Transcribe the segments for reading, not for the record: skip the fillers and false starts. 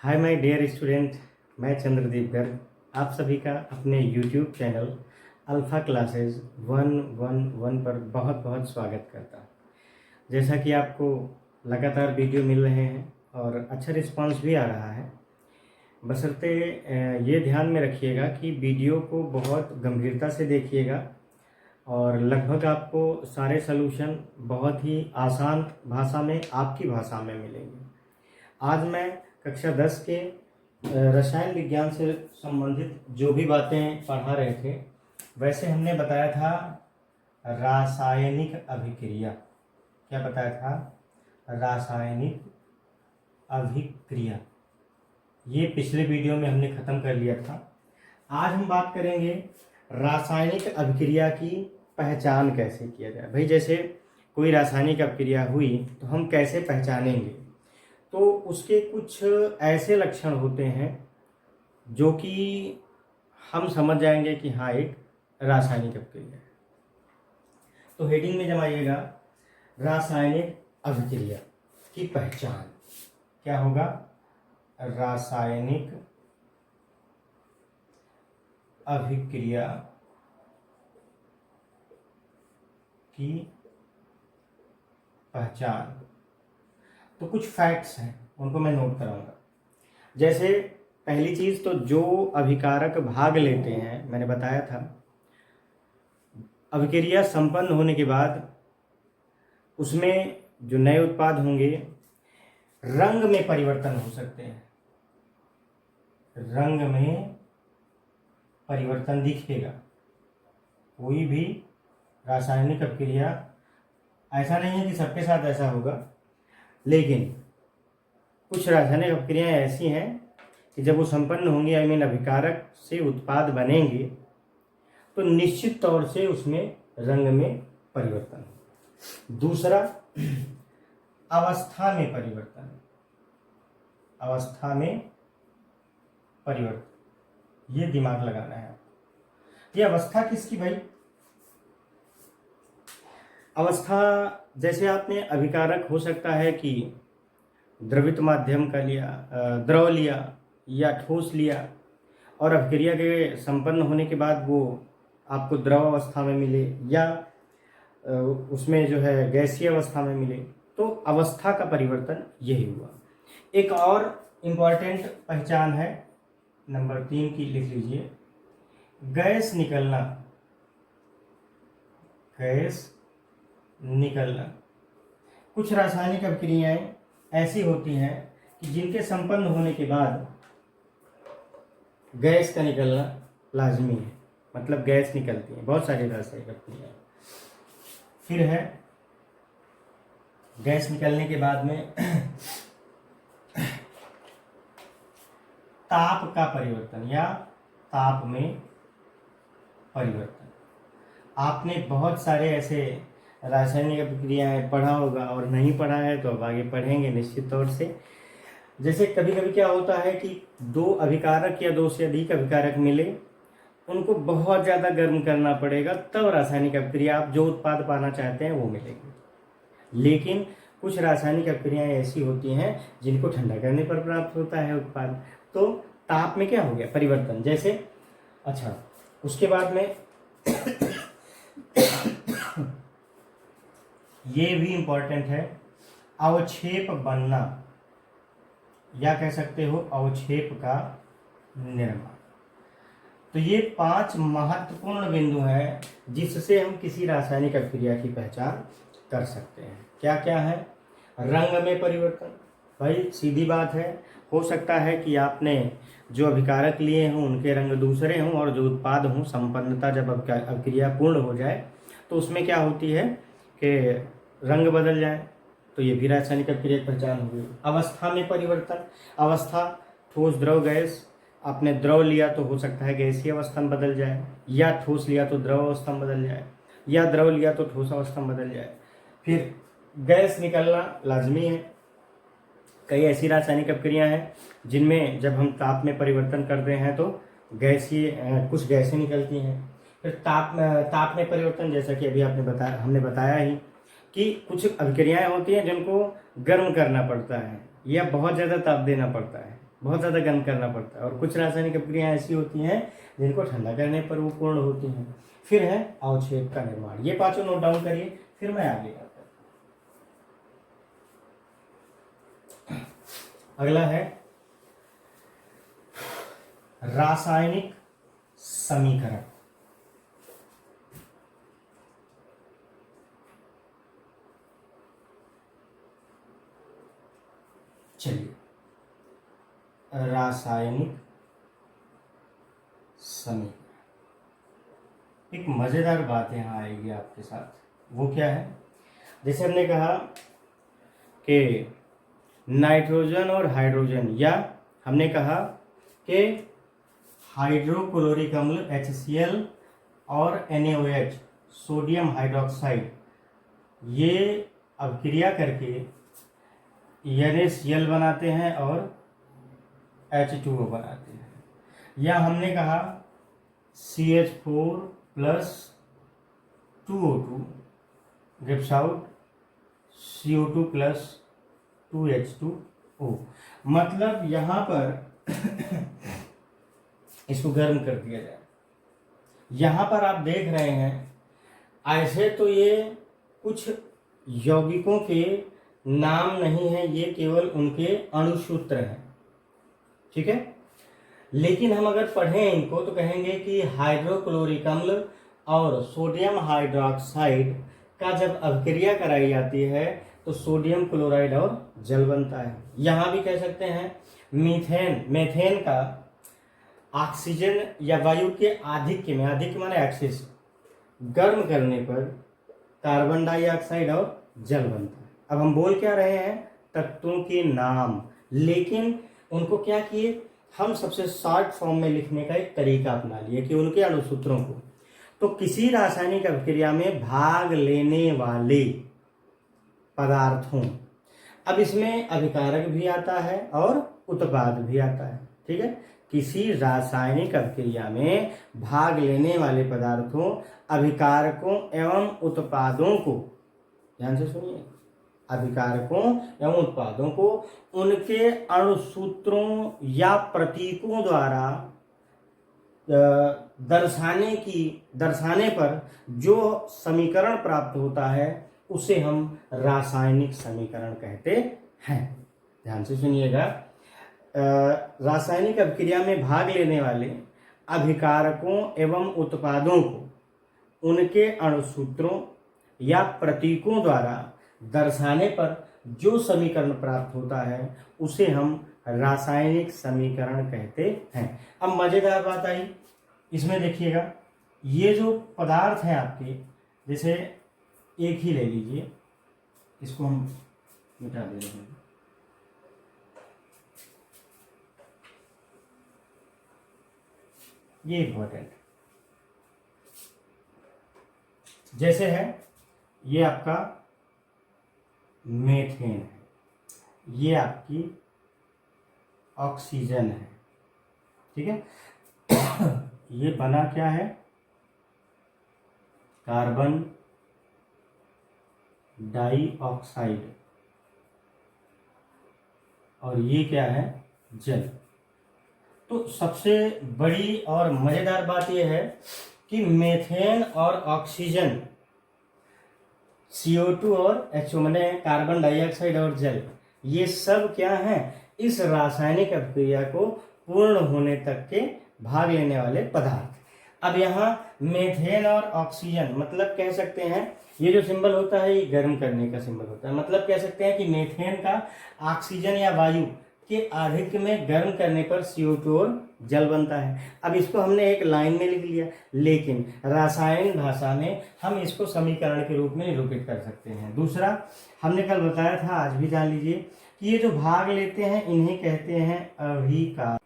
Hi my dear student, मैं चंद्रदीप गर्ग आप सभी का अपने यूट्यूब चैनल अल्फ़ा क्लासेस 111 पर बहुत बहुत स्वागत करता हूँ। जैसा कि आपको लगातार वीडियो मिल रहे हैं और अच्छा रिस्पांस भी आ रहा है, बशर्ते ये ध्यान में रखिएगा कि वीडियो को बहुत गंभीरता से देखिएगा और लगभग आपको सारे सलूशन बहुत ही आसान भाषा में, आपकी भाषा में मिलेंगे। आज मैं कक्षा 10 के रसायन विज्ञान से संबंधित जो भी बातें पढ़ा रहे थे, वैसे हमने बताया था रासायनिक अभिक्रिया। क्या बताया था? रासायनिक अभिक्रिया। ये पिछले वीडियो में हमने ख़त्म कर लिया था। आज हम बात करेंगे रासायनिक अभिक्रिया की पहचान कैसे किया जाए। भाई, जैसे कोई रासायनिक अभिक्रिया हुई तो हम कैसे पहचानेंगे? तो उसके कुछ ऐसे लक्षण होते हैं जो कि हम समझ जाएंगे कि हाँ, एक रासायनिक अभिक्रिया है। तो हेडिंग में जमाइएगा रासायनिक अभिक्रिया की पहचान। क्या होगा? रासायनिक अभिक्रिया की पहचान। तो कुछ फैक्ट्स हैं, उनको मैं नोट कराऊंगा। जैसे पहली चीज़ तो जो अभिकारक भाग लेते हैं, मैंने बताया था अभिक्रिया संपन्न होने के बाद उसमें जो नए उत्पाद होंगे रंग में परिवर्तन हो सकते हैं। रंग में परिवर्तन दिखेगा। कोई भी रासायनिक अभिक्रिया, ऐसा नहीं है कि सबके साथ ऐसा होगा, लेकिन कुछ रासायनिक अभिक्रियाएं ऐसी हैं कि जब वो संपन्न होंगी, अभिकारक से उत्पाद बनेंगे, तो निश्चित तौर से उसमें रंग में परिवर्तन हो। दूसरा, अवस्था में परिवर्तन। अवस्था में परिवर्तन, ये दिमाग लगाना है आपको। ये अवस्था किसकी भाई? अवस्था जैसे आपने अभिकारक हो सकता है कि द्रवित माध्यम का लिया, द्रव लिया या ठोस लिया, और अभिक्रिया के संपन्न होने के बाद वो आपको द्रव अवस्था में मिले या उसमें जो है गैसीय अवस्था में मिले, तो अवस्था का परिवर्तन यही हुआ। एक और इम्पॉर्टेंट पहचान है, नंबर 3 की लिख लीजिए, गैस निकलना। गैस निकलना। कुछ रासायनिक अभिक्रियाएं ऐसी होती हैं कि जिनके संपन्न होने के बाद गैस का निकलना लाजमी है, मतलब गैस निकलती है। बहुत सारी रासायनिक अभिक्रियाएं। फिर है गैस निकलने के बाद में ताप का परिवर्तन या ताप में परिवर्तन। आपने बहुत सारे ऐसे रासायनिक अभिक्रियाएं पढ़ा होगा, और नहीं पढ़ा है तो अब आगे पढ़ेंगे निश्चित तौर से। जैसे कभी कभी क्या होता है कि दो अभिकारक या दो से अधिक अभिकारक मिले, उनको बहुत ज़्यादा गर्म करना पड़ेगा, तब रासायनिक अभिक्रिया आप जो उत्पाद पाना चाहते हैं वो मिलेगी। लेकिन कुछ रासायनिक अभिक्रियाएं ऐसी होती हैं जिनको ठंडा करने पर प्राप्त होता है उत्पाद। तो ताप में क्या हो गया? परिवर्तन। जैसे अच्छा, उसके बाद में ये भी इंपॉर्टेंट है, अवक्षेप बनना, या कह सकते हो अवक्षेप का निर्माण। तो ये 5 महत्वपूर्ण बिंदु हैं जिससे हम किसी रासायनिक अभिक्रिया की पहचान कर सकते हैं। क्या क्या है? रंग में परिवर्तन। भाई सीधी बात है, हो सकता है कि आपने जो अभिकारक लिए हों उनके रंग दूसरे हों, और जो उत्पाद हों, संपन्नता जब अभिक्रिया पूर्ण हो जाए तो उसमें क्या होती है कि रंग बदल जाए, तो ये भी रासायनिक अभिक्रिया की पहचान होगी। अवस्था में परिवर्तन। अवस्था ठोस, द्रव, गैस। आपने द्रव लिया तो हो सकता है गैसीय अवस्था में बदल जाए, या ठोस लिया तो द्रव अवस्था में बदल जाए, या द्रव लिया तो ठोस अवस्था में बदल जाए। फिर गैस निकलना लाजमी है। कई ऐसी रासायनिक अभिक्रियाएं हैं जिनमें जब हम ताप में परिवर्तन करते हैं तो गैसीय कुछ गैसें निकलती हैं। फिर ताप में परिवर्तन, जैसा कि अभी हमने बताया ही कि कुछ अभिक्रियाएं होती हैं जिनको गर्म करना पड़ता है या बहुत ज़्यादा ताप देना पड़ता है। बहुत ज़्यादा गर्म करना पड़ता है। और कुछ रासायनिक अभिक्रियाएं ऐसी होती हैं जिनको ठंडा करने पर वो पूर्ण होती हैं। फिर है अवक्षेप का निर्माण। ये पांचों नोट डाउन करिए, फिर मैं आगे आता हूं। अगला है रासायनिक समीकरण। चलिए, रासायनिक समीकरण। एक मजेदार बात यहाँ आएगी आपके साथ, वो क्या है, जैसे हमने कहा कि नाइट्रोजन और हाइड्रोजन, या हमने कहा कि हाइड्रोक्लोरिक अम्ल HCl और NaOH सोडियम हाइड्रोक्साइड, ये अभिक्रिया करके NaCl बनाते हैं और H2O बनाते हैं। या हमने कहा CH4 plus 2O2 gives out CO2 plus 2H2O। मतलब यहाँ पर इसको गर्म कर दिया जाए। यहाँ पर आप देख रहे हैं, ऐसे तो ये कुछ यौगिकों के नाम नहीं है, ये केवल उनके अणुसूत्र हैं, ठीक है। लेकिन हम अगर पढ़ें इनको तो कहेंगे कि हाइड्रोक्लोरिक अम्ल और सोडियम हाइड्रोक्साइड का जब अभिक्रिया कराई जाती है तो सोडियम क्लोराइड और जल बनता है। यहाँ भी कह सकते हैं मेथेन का ऑक्सीजन या वायु के आधिक्य में, आधिक्य माने एक्सेस, गर्म करने पर कार्बन डाइऑक्साइड और जल बनता है। अब हम बोल क्या रहे हैं, तत्वों के नाम, लेकिन उनको क्या किए, हम सबसे शॉर्ट फॉर्म में लिखने का एक तरीका अपना लिए कि उनके अणुसूत्रों को। तो किसी रासायनिक अभिक्रिया में भाग लेने वाले पदार्थों, अब इसमें अभिकारक भी आता है और उत्पाद भी आता है, ठीक है। किसी रासायनिक अभिक्रिया में भाग लेने वाले पदार्थों, अभिकारकों एवं उत्पादों को, ध्यान से सुनिए, अभिकारकों एवं उत्पादों को उनके अणुसूत्रों या प्रतीकों द्वारा दर्शाने पर जो समीकरण प्राप्त होता है उसे हम रासायनिक समीकरण कहते हैं। ध्यान से सुनिएगा, रासायनिक अभिक्रिया में भाग लेने वाले अभिकारकों एवं उत्पादों को उनके अणुसूत्रों या प्रतीकों द्वारा दर्शाने पर जो समीकरण प्राप्त होता है उसे हम रासायनिक समीकरण कहते हैं। अब मजेदार बात आई, इसमें देखिएगा, ये जो पदार्थ हैं आपके, जैसे एक ही ले लीजिए, इसको हम मिटा दे रहे हैं, ये इंपॉर्टेंट, जैसे है ये आपका मेथेन है, ये आपकी ऑक्सीजन है, ठीक है। ये बना क्या है, कार्बन डाइऑक्साइड, और ये क्या है, जल। तो सबसे बड़ी और मजेदार बात यह है कि मेथेन और ऑक्सीजन, CO2 और H2 माने कार्बन डाइऑक्साइड और जल, ये सब क्या हैं, इस रासायनिक अभिक्रिया को पूर्ण होने तक के भाग लेने वाले पदार्थ। अब यहाँ मेथेन और ऑक्सीजन, मतलब कह सकते हैं ये जो सिंबल होता है ये गर्म करने का सिंबल होता है, मतलब कह सकते हैं कि मेथेन का ऑक्सीजन या वायु के आधिक्य में गर्म करने पर CO2 और जल बनता है। अब इसको हमने एक लाइन में लिख लिया, लेकिन रासायनिक भाषा में हम इसको समीकरण के रूप में निरूपित कर सकते हैं। दूसरा, हमने कल बताया था, आज भी जान लीजिए, कि ये जो भाग लेते हैं इन्हें कहते हैं अभिकारक।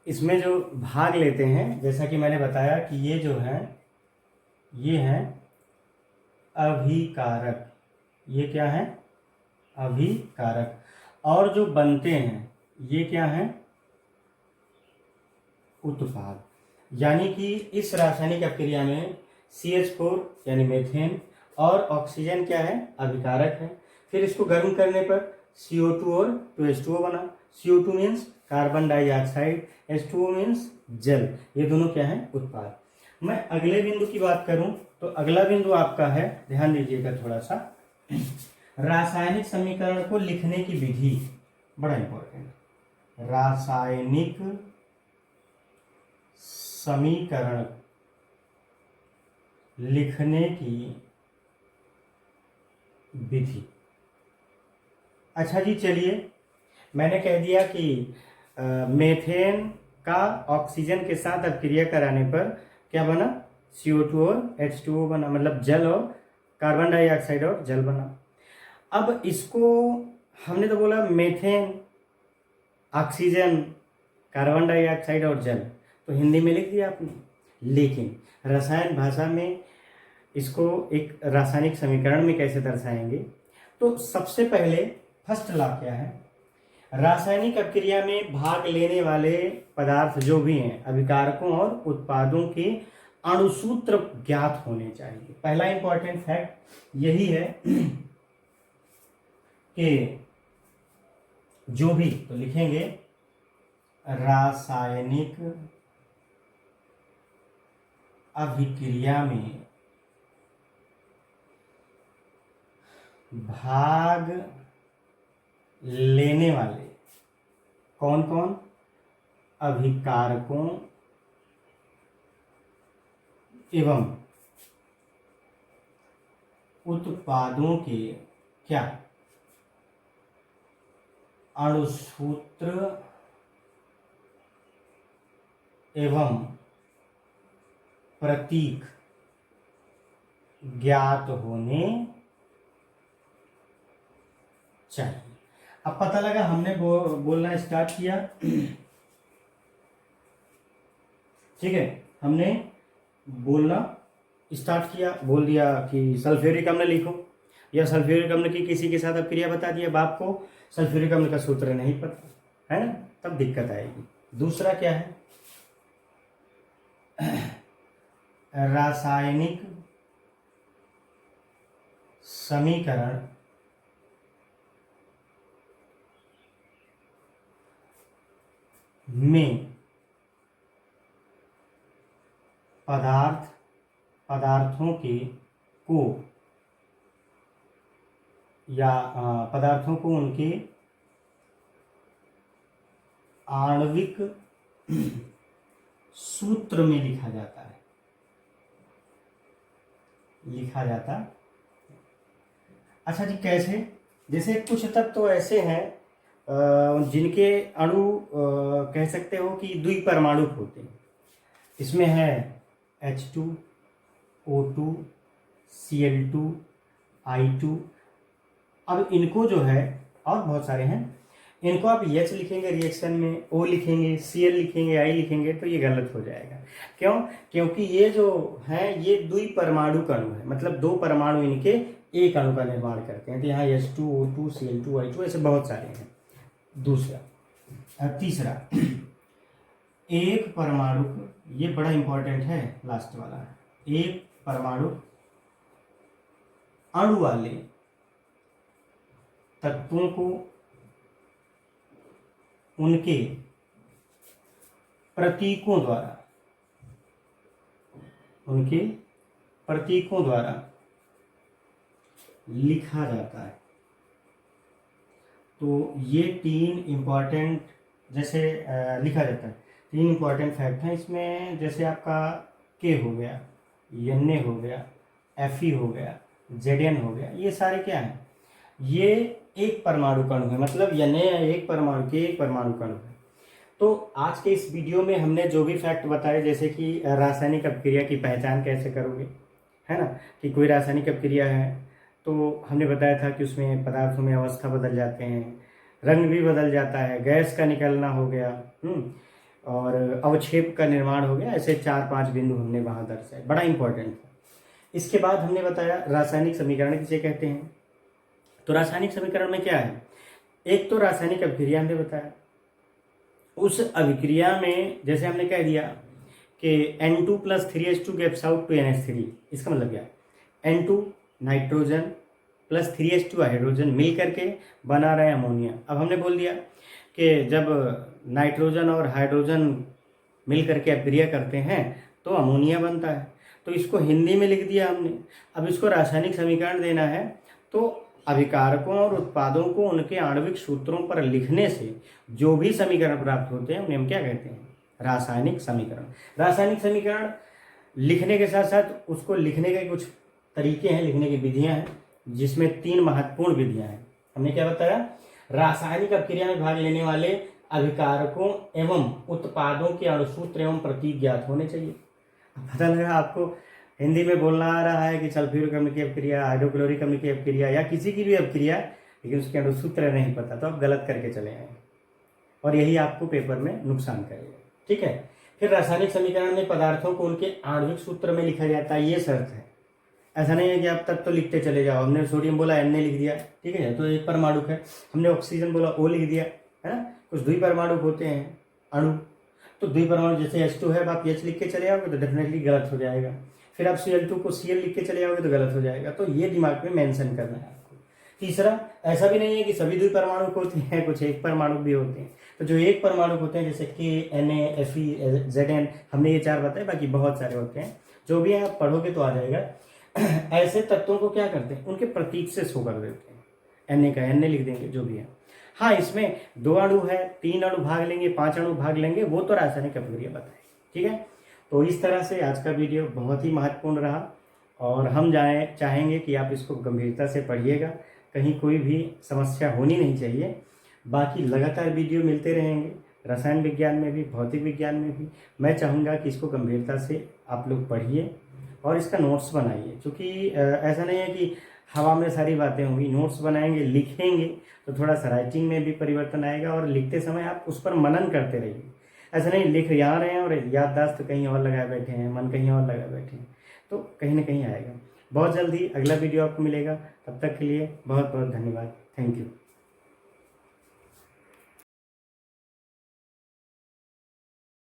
इसमें जो भाग लेते हैं, जैसा कि मैंने बताया कि ये जो है ये हैं अभिकारक, ये क्या है, अभिकारक। और जो बनते हैं ये क्या है, उत्पाद। यानी कि इस रासायनिक अभिक्रिया में CH4 यानी मेथेन और ऑक्सीजन क्या है, अभिकारक है। फिर इसको गर्म करने पर CO2 और 2H2O बना। CO2 means carbon dioxide, H2O means जल। ये दोनों क्या है? उत्पाद। मैं अगले बिंदु की बात करूं तो अगला बिंदु आपका है, ध्यान दीजिएगा थोड़ा सा, रासायनिक समीकरण को लिखने की विधि, बड़ा इंपॉर्टेंट। रासायनिक समीकरण लिखने की विधि। अच्छा जी, चलिए, मैंने कह दिया कि मेथेन का ऑक्सीजन के साथ अभिक्रिया कराने पर क्या बना? CO2 और H2O बना, मतलब जल और कार्बन डाइऑक्साइड और जल बना। अब इसको हमने तो बोला मेथेन, ऑक्सीजन, कार्बन डाइऑक्साइड और जल, तो हिंदी में लिख दिया आपने। लेकिन रसायन भाषा में इसको एक रासायनिक समीकरण में कैसे दर्शाएंगे? तो सबसे पहले फर्स्ट लॉ क्या है? रासायनिक अभिक्रिया में भाग लेने वाले पदार्थ जो भी हैं, अभिकारकों और उत्पादों के अणुसूत्र ज्ञात होने चाहिए। पहला इंपॉर्टेंट फैक्ट यही है कि जो भी, तो लिखेंगे रासायनिक अभिक्रिया में भाग लेने वाले कौन कौन? अभिकारकों एवं उत्पादों के क्या? अणुसूत्र एवं प्रतीक ज्ञात होने चाहिए। अब पता लगा, हमने बोलना स्टार्ट किया, ठीक है, हमने बोलना स्टार्ट किया, बोल दिया कि सल्फ्यूरिक अम्ल लिखो, या सल्फ्यूरिक अम्ल की किसी के साथ अभिक्रिया बता दिया, बाप को सल्फ्यूरिक अम्ल का सूत्र नहीं पता है ना, तब दिक्कत आएगी। दूसरा क्या है? रासायनिक समीकरण में पदार्थों के को या पदार्थों को उनके आणविक सूत्र में लिखा जाता है। अच्छा जी, कैसे? जैसे कुछ तत्व तो ऐसे हैं जिनके अणु कह सकते हो कि द्विपरमाणुक होते हैं। इसमें है H2, O2, Cl2, I2। अब इनको जो है, और बहुत सारे हैं, इनको आप H लिखेंगे रिएक्शन में, O लिखेंगे, Cl लिखेंगे, I लिखेंगे, तो ये गलत हो जाएगा। क्यों? क्योंकि ये जो है ये द्विपरमाणुक अणु है, मतलब दो परमाणु इनके एक अणु का निर्माण करते हैं। तो यहाँ H2, O2, Cl2, I2 ऐसे बहुत सारे हैं। तीसरा, एक परमाणु, ये बड़ा इंपॉर्टेंट है, लास्ट वाला, एक परमाणु अणु वाले तत्वों को उनके प्रतीकों द्वारा लिखा जाता है। तो ये तीन इंपॉर्टेंट, जैसे लिखा जाता है, तीन इंपॉर्टेंट फैक्ट हैं इसमें। जैसे आपका के हो गया, Na हो गया, Fe हो गया, Zn हो गया, ये सारे क्या हैं? ये एक परमाणु अणु है, मतलब Na एक परमाणु के एक परमाणु अणु है। तो आज के इस वीडियो में हमने जो भी फैक्ट बताए, जैसे कि रासायनिक अभिक्रिया की पहचान कैसे करोगे, है ना, कि कोई रासायनिक अभिक्रिया है तो हमने बताया था कि उसमें पदार्थों में अवस्था बदल जाते हैं, रंग भी बदल जाता है, गैस का निकलना हो गया, और अवक्षेप का निर्माण हो गया। ऐसे 4-5 बिंदु हमने वहाँ दर्शाए, बड़ा इंपॉर्टेंट था। इसके बाद हमने बताया रासायनिक समीकरण किसे कहते हैं। तो रासायनिक समीकरण में क्या है? एक तो रासायनिक अभिक्रिया हमने बताया, उस अभिक्रिया में जैसे हमने कह दिया कि N2 + 3H2 gaps out to NH3। इसका मतलब क्या है? N2 nitrogen plus 3H2 hydrogen मिल करके बना रहे हैं अमोनिया। अब हमने बोल दिया कि जब नाइट्रोजन और हाइड्रोजन मिल करके अभिक्रिया करते हैं तो अमोनिया बनता है। तो इसको हिंदी में लिख दिया हमने। अब इसको रासायनिक समीकरण देना है, तो अभिकारकों और उत्पादों को उनके आणविक सूत्रों पर लिखने से जो भी समीकरण प्राप्त होते हैं उन्हें हम क्या कहते हैं? रासायनिक समीकरण। रासायनिक समीकरण लिखने के साथ साथ उसको लिखने के कुछ तरीके हैं, लिखने की विधियां हैं, जिसमें 3 महत्वपूर्ण विधियां हैं। हमने क्या बताया? रासायनिक अभिक्रिया में भाग लेने वाले अभिकारकों एवं उत्पादों के अणुसूत्र एवं प्रतीक ज्ञात होने चाहिए। पता लगा आपको हिंदी में बोलना आ रहा है कि सल्फ्यूरिक अम्ल की अभिक्रिया, हाइड्रोक्लोरिक अम्ल की अभिक्रिया या किसी की भी अभिक्रिया, लेकिन उसके अणुसूत्र नहीं पता, तो आप गलत करके चले आए और यही आपको पेपर में नुकसान करेगा। ठीक है। फिर रासायनिक समीकरण में पदार्थों को उनके आणविक सूत्र में लिखा जाता है, ये शर्त है। ऐसा नहीं है कि आप तब तो लिखते चले जाओ। हमने सोडियम बोला Na लिख दिया, ठीक है, तो एक परमाणु है। हमने ऑक्सीजन बोला O लिख दिया, है ना। कुछ द्विपरमाणु होते हैं अणु, तो द्विपरमाणु जैसे H2 है, आप H लिख के चले आओगे तो डेफिनेटली गलत हो जाएगा। फिर आप Cl2 को Cl लिख के चले आओगे तो गलत हो जाएगा। तो ये दिमाग में मेंशन करना है आपको। तीसरा, ऐसा भी नहीं है कि सभी द्विपरमाणु होते हैं, कुछ एक परमाणु भी होते हैं। तो जो एक परमाणु होते हैं जैसे K, Na, Fe, Zn, हमने ये 4 बताए, बाकी बहुत सारे होते हैं। जो भी आप पढ़ोगे तो आ जाएगा। ऐसे तत्वों को क्या करते हैं? उनके प्रतीक से शो कर देते हैं। Na का Na लिख देंगे, जो भी है। हाँ, इसमें 2 अणु है, 3 अणु भाग लेंगे, 5 अणु भाग लेंगे, वो तो रासायनिक अभिक्रिया बताए। ठीक है। तो इस तरह से आज का वीडियो बहुत ही महत्वपूर्ण रहा और हम चाहेंगे कि आप इसको गंभीरता से पढ़िएगा, कहीं कोई भी समस्या होनी नहीं चाहिए। बाकी लगातार वीडियो मिलते रहेंगे, रसायन विज्ञान में भी, भौतिक विज्ञान में भी। मैं चाहूँगा कि इसको गंभीरता से आप लोग पढ़िए और इसका नोट्स बनाइए, क्योंकि ऐसा नहीं है कि हवा में सारी बातें होंगी। नोट्स बनाएंगे, लिखेंगे तो थोड़ा सा राइटिंग में भी परिवर्तन आएगा और लिखते समय आप उस पर मनन करते रहिए। ऐसा नहीं लिख यहाँ रहे हैं और याददाश्त कहीं और लगाए बैठे हैं, मन कहीं और लगाए बैठे हैं, तो कहीं ना कहीं आएगा। बहुत जल्दी अगला वीडियो आपको मिलेगा। तब तक के लिए बहुत बहुत धन्यवाद। Thank you.